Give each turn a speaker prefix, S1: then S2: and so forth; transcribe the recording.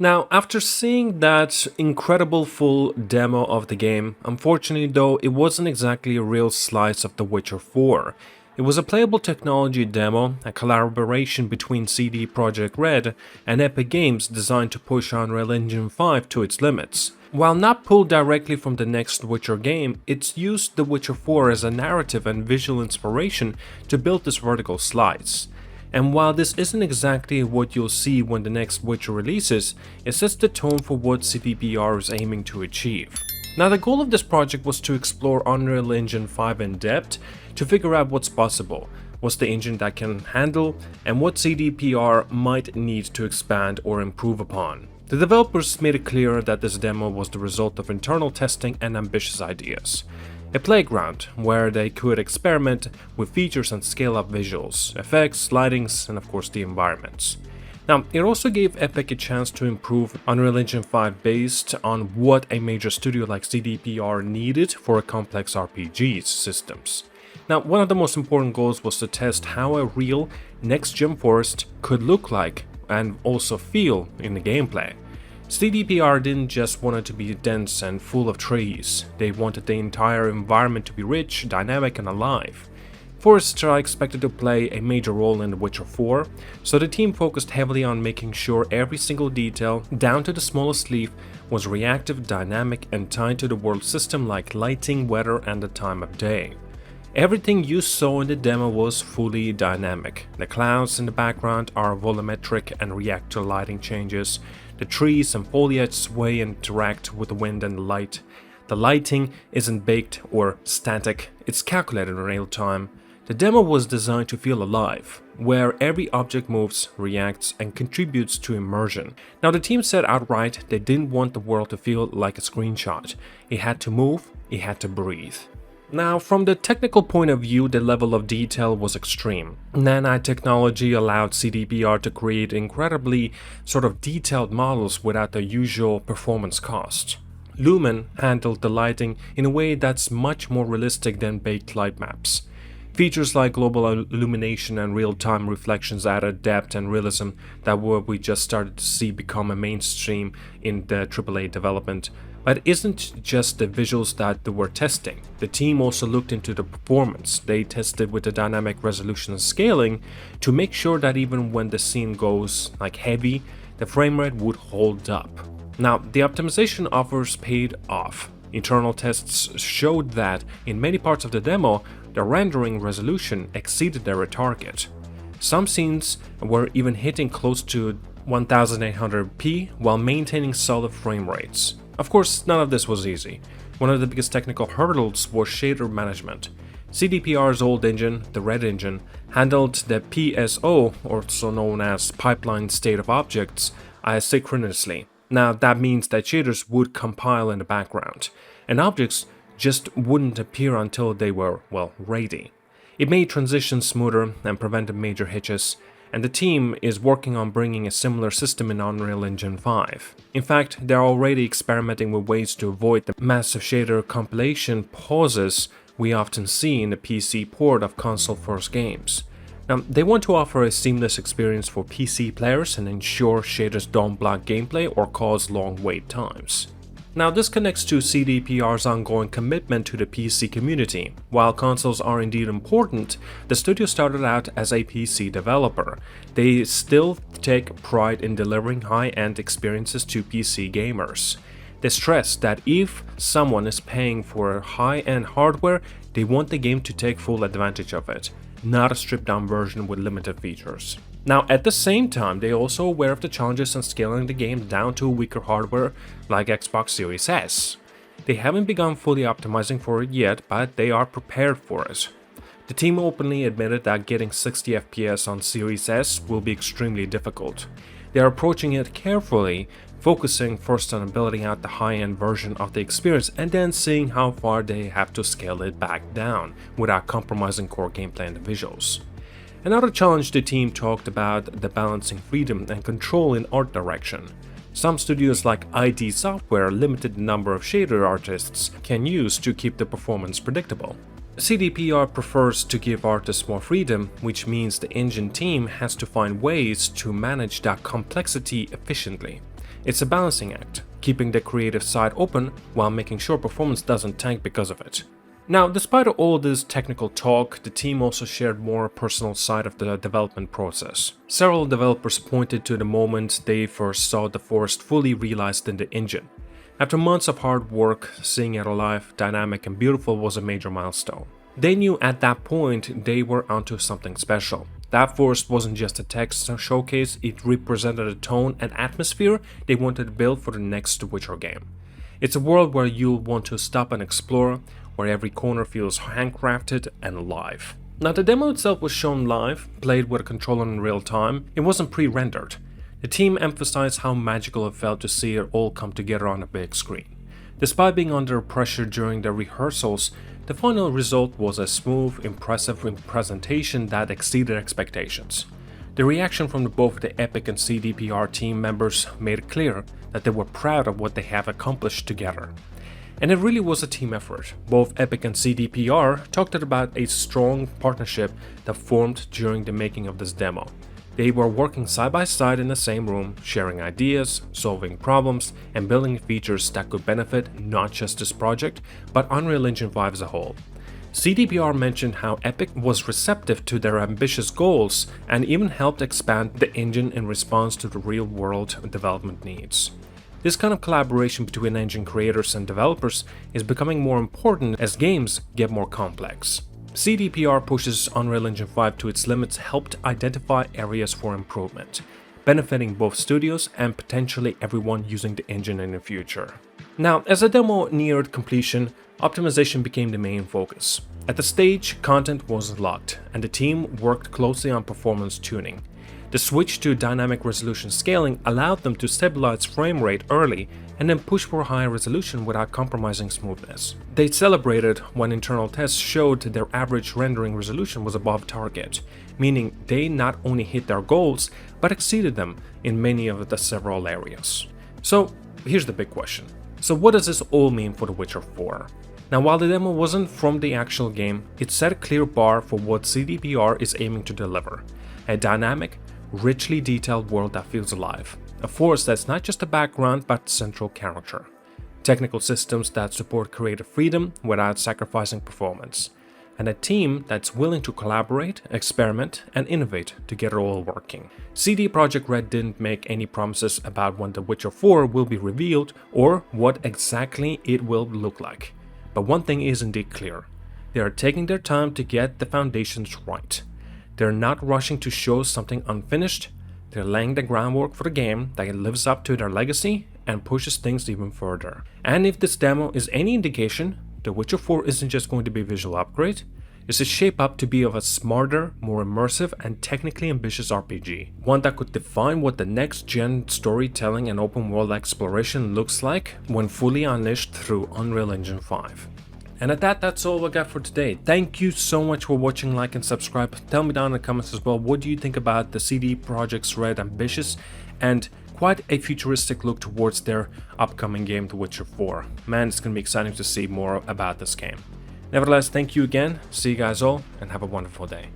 S1: Now, after seeing that incredible full demo of the game, unfortunately though, it wasn't exactly a real slice of The Witcher 4. It was a playable technology demo, a collaboration between CD Projekt Red and Epic Games designed to push Unreal Engine 5 to its limits. While not pulled directly from the next Witcher game, it's used The Witcher 4 as a narrative and visual inspiration to build this vertical slice. And while this isn't exactly what you'll see when the next Witcher releases, it sets the tone for what CDPR is aiming to achieve. Now, the goal of this project was to explore Unreal Engine 5 in depth to figure out what's possible, what's the engine that can handle, and what CDPR might need to expand or improve upon. The developers made it clear that this demo was the result of internal testing and ambitious ideas. A playground where they could experiment with features and scale up visuals, effects, lightings, and of course the environments. Now, it also gave Epic a chance to improve Unreal Engine 5 based on what a major studio like CDPR needed for a complex RPG systems. Now, one of the most important goals was to test how a real next-gen forest could look like and also feel in the gameplay. CDPR didn't just want it to be dense and full of trees, they wanted the entire environment to be rich, dynamic and alive. Forests are expected to play a major role in The Witcher 4, so the team focused heavily on making sure every single detail, down to the smallest leaf, was reactive, dynamic and tied to the world system like lighting, weather and the time of day. Everything you saw in the demo was fully dynamic. The clouds in the background are volumetric and react to lighting changes. The trees and foliage sway and interact with the wind and the light. The lighting isn't baked or static, it's calculated in real time. The demo was designed to feel alive, where every object moves, reacts, and contributes to immersion. Now, the team said outright they didn't want the world to feel like a screenshot. It had to move, it had to breathe. Now, from the technical point of view, the level of detail was extreme. Nanotechnology allowed CDPR to create incredibly sort of detailed models without the usual performance cost. Lumen handled the lighting in a way that's much more realistic than baked light maps. Features like global illumination and real-time reflections added depth and realism that we just started to see become a mainstream in the AAA development. But it isn't just the visuals that they were testing. The team also looked into the performance. They tested with the dynamic resolution and scaling to make sure that even when the scene goes like heavy, the frame rate would hold up. Now, the optimization offers paid off. Internal tests showed that in many parts of the demo, the rendering resolution exceeded their target. Some scenes were even hitting close to 1800p while maintaining solid frame rates. Of course, none of this was easy. One of the biggest technical hurdles was shader management. CDPR's old engine, the Red engine, handled the PSO, also known as pipeline state of objects, asynchronously. Now, that means that shaders would compile in the background, and objects just wouldn't appear until they were, well, ready. It made transitions smoother and prevented major hitches, and the team is working on bringing a similar system in Unreal Engine 5. In fact, they're already experimenting with ways to avoid the massive shader compilation pauses we often see in the PC port of console-first games. Now, they want to offer a seamless experience for PC players and ensure shaders don't block gameplay or cause long wait times. Now, this connects to CDPR's ongoing commitment to the PC community. While consoles are indeed important, the studio started out as a PC developer. They still take pride in delivering high-end experiences to PC gamers. They stress that if someone is paying for high-end hardware, they want the game to take full advantage of it, not a stripped-down version with limited features. Now, at the same time, they're also aware of the challenges in scaling the game down to weaker hardware like Xbox Series S. They haven't begun fully optimizing for it yet, but they are prepared for it. The team openly admitted that getting 60 FPS on Series S will be extremely difficult. They are approaching it carefully, focusing first on building out the high-end version of the experience and then seeing how far they have to scale it back down without compromising core gameplay and the visuals. Another challenge the team talked about the balancing freedom and control in art direction. Some studios like ID Software limited the number of shader artists can use to keep the performance predictable. CDPR prefers to give artists more freedom, which means the engine team has to find ways to manage that complexity efficiently. It's a balancing act, keeping the creative side open while making sure performance doesn't tank because of it. Now, despite all this technical talk, the team also shared more personal side of the development process. Several developers pointed to the moment they first saw the forest fully realized in the engine. After months of hard work, seeing it alive, dynamic and beautiful was a major milestone. They knew at that point they were onto something special. That forest wasn't just a text showcase, it represented a tone and atmosphere they wanted to build for the next Witcher game. It's a world where you'll want to stop and explore, where every corner feels handcrafted and alive. Now, the demo itself was shown live, played with a controller in real time. It wasn't pre-rendered. The team emphasized how magical it felt to see it all come together on a big screen. Despite being under pressure during the rehearsals, the final result was a smooth, impressive presentation that exceeded expectations. The reaction from both the Epic and ZDPR team members made it clear that they were proud of what they have accomplished together. And it really was a team effort. Both Epic and ZDPR talked about a strong partnership that formed during the making of this demo. They were working side by side in the same room, sharing ideas, solving problems, and building features that could benefit not just this project, but Unreal Engine 5 as a whole. ZDPR mentioned how Epic was receptive to their ambitious goals and even helped expand the engine in response to the real-world development needs. This kind of collaboration between engine creators and developers is becoming more important as games get more complex. ZDPR pushes Unreal Engine 5 to its limits, helped identify areas for improvement, benefiting both studios and potentially everyone using the engine in the future. Now, as the demo neared completion, optimization became the main focus. At the stage, content was locked, and the team worked closely on performance tuning. The switch to dynamic resolution scaling allowed them to stabilize frame rate early and then push for higher resolution without compromising smoothness. They celebrated when internal tests showed their average rendering resolution was above target, meaning they not only hit their goals, but exceeded them in many of the several areas. So here's the big question. So what does this all mean for The Witcher 4? Now, while the demo wasn't from the actual game, it set a clear bar for what ZDPR is aiming to deliver. A dynamic, richly detailed world that feels alive. A forest that's not just a background but central character. Technical systems that support creative freedom without sacrificing performance. And a team that's willing to collaborate, experiment, and innovate to get it all working. CD Projekt Red didn't make any promises about when The Witcher 4 will be revealed or what exactly it will look like. But one thing is indeed clear. They are taking their time to get the foundations right. They're not rushing to show something unfinished, they're laying the groundwork for the game that lives up to their legacy and pushes things even further. And if this demo is any indication, The Witcher 4 isn't just going to be a visual upgrade, it's a shape up to be of a smarter, more immersive and technically ambitious RPG. One that could define what the next gen storytelling and open world exploration looks like when fully unleashed through Unreal Engine 5. And at that, that's all I got for today. Thank you so much for watching, like and subscribe. Tell me down in the comments as well, what do you think about the CD Projekt Red ambitious and quite a futuristic look towards their upcoming game, The Witcher 4. Man, it's going to be exciting to see more about this game. Nevertheless, thank you again, see you guys all, and have a wonderful day.